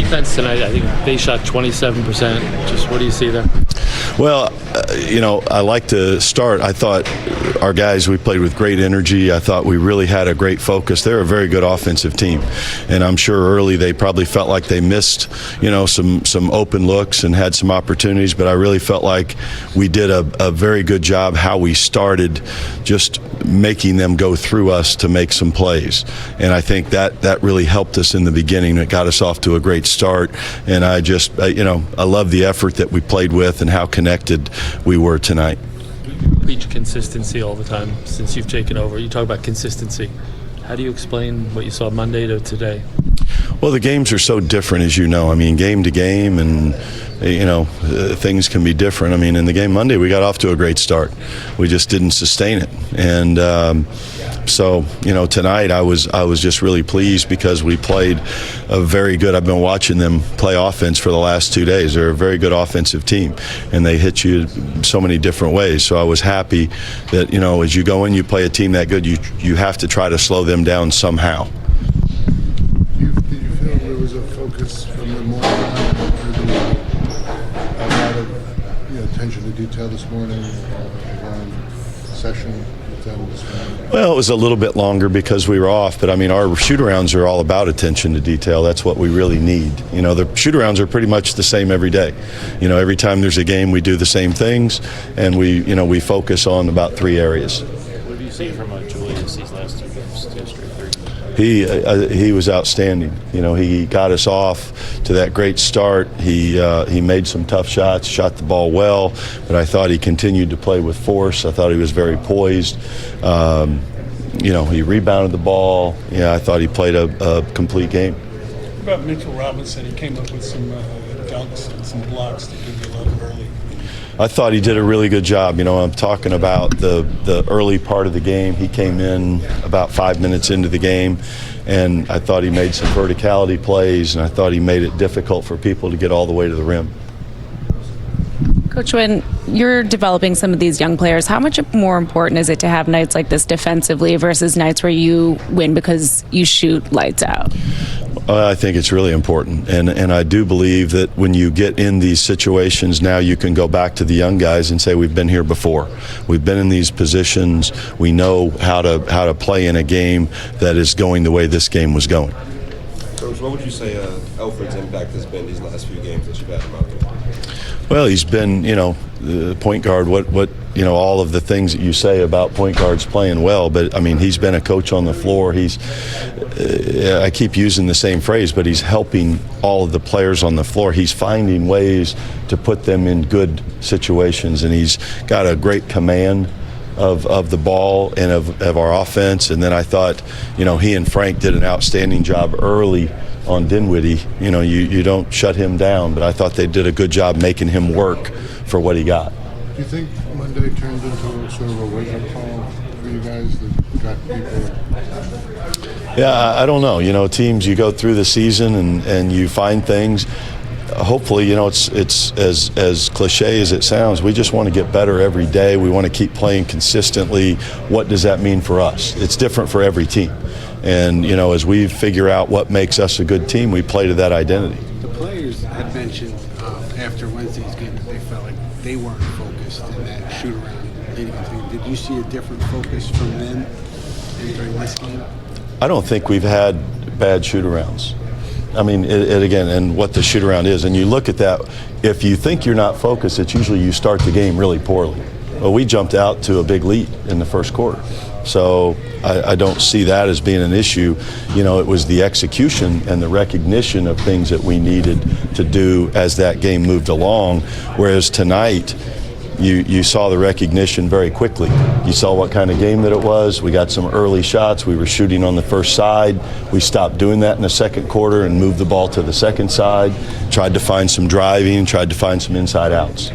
defense tonight, I think they shot 27%. Just what do you see there? Well, I like to start. I thought our guys, we played with great energy. I thought we really had a great focus. They're a very good offensive team, and I'm sure early they probably felt like they missed, some open looks and had some opportunities. But I really felt like we did a very good job how we started, just making them go through us to make some plays. And I think that really helped us in the beginning. It got us off to a great start. And I love the effort that we played with and how connected we were tonight. You preach consistency all the time since you've taken over. You talk about consistency. How do you explain what you saw Monday to today? Well, the games are so different, as you know. I mean, game to game, and things can be different. I mean, in the game Monday, we got off to a great start. We just didn't sustain it, and so tonight I was just really pleased because we played a very good. I've been watching them play offense for the last 2 days. They're a very good offensive team, and they hit you so many different ways. So I was happy that as you go in, you play a team that good, you have to try to slow them down somehow. Did you feel there was a focus from the morning on, a lot of attention to detail this morning, session with them this morning? Well, it was a little bit longer because we were off, but I mean, our shoot-arounds are all about attention to detail. That's what we really need. The shoot-arounds are pretty much the same every day. Every time there's a game, we do the same things, and we focus on about 3 areas. What have you seen from Julius these last 2 games, 2 straight 3? He was outstanding. He got us off to that great start. He made some tough shots, shot the ball well, but I thought he continued to play with force. I thought he was very poised. He rebounded the ball. I thought he played a complete game. What about Mitchell Robinson? He came up with some dunks and some blocks to give you a lot early. I thought he did a really good job. I'm talking about the early part of the game. He came in about 5 minutes into the game, and I thought he made some verticality plays, and I thought he made it difficult for people to get all the way to the rim. Coach, when you're developing some of these young players, how much more important is it to have nights like this defensively versus nights where you win because you shoot lights out? I think it's really important, and I do believe that when you get in these situations now, you can go back to the young guys and say, we've been here before. We've been in these positions. We know how to play in a game that is going the way this game was going. Coach, what would you say Alfred's impact has been these last few games that you've had him out there? Well, he's been, the point guard, what all of the things that you say about point guards playing well, but I mean, he's been a coach on the floor. I keep using the same phrase, but he's helping all of the players on the floor. He's finding ways to put them in good situations, and he's got a great command of the ball and of our offense. And then I thought, he and Frank did an outstanding job early on Dinwiddie. You don't shut him down, but I thought they did a good job making him work for what he got. Do you think Monday turned into sort of a wake-up call for you guys that got people? Yeah, I don't know. Teams, you go through the season and you find things. Hopefully, it's as cliche as it sounds. We just want to get better every day. We want to keep playing consistently. What does that mean for us? It's different for every team. And, as we figure out what makes us a good team, we play to that identity. The players had mentioned after Wednesday's game that they felt like they weren't focused in that shoot-around leading up to the game. Did you see a different focus from them during this game? I don't think we've had bad shoot-arounds. I mean, it again, and what the shoot-around is. And you look at that, if you think you're not focused, it's usually you start the game really poorly. Well, we jumped out to a big lead in the first quarter. So I don't see that as being an issue. It was the execution and the recognition of things that we needed to do as that game moved along. Whereas tonight, you saw the recognition very quickly. You saw what kind of game that it was. We got some early shots. We were shooting on the first side. We stopped doing that in the second quarter and moved the ball to the second side, tried to find some driving, tried to find some inside outs.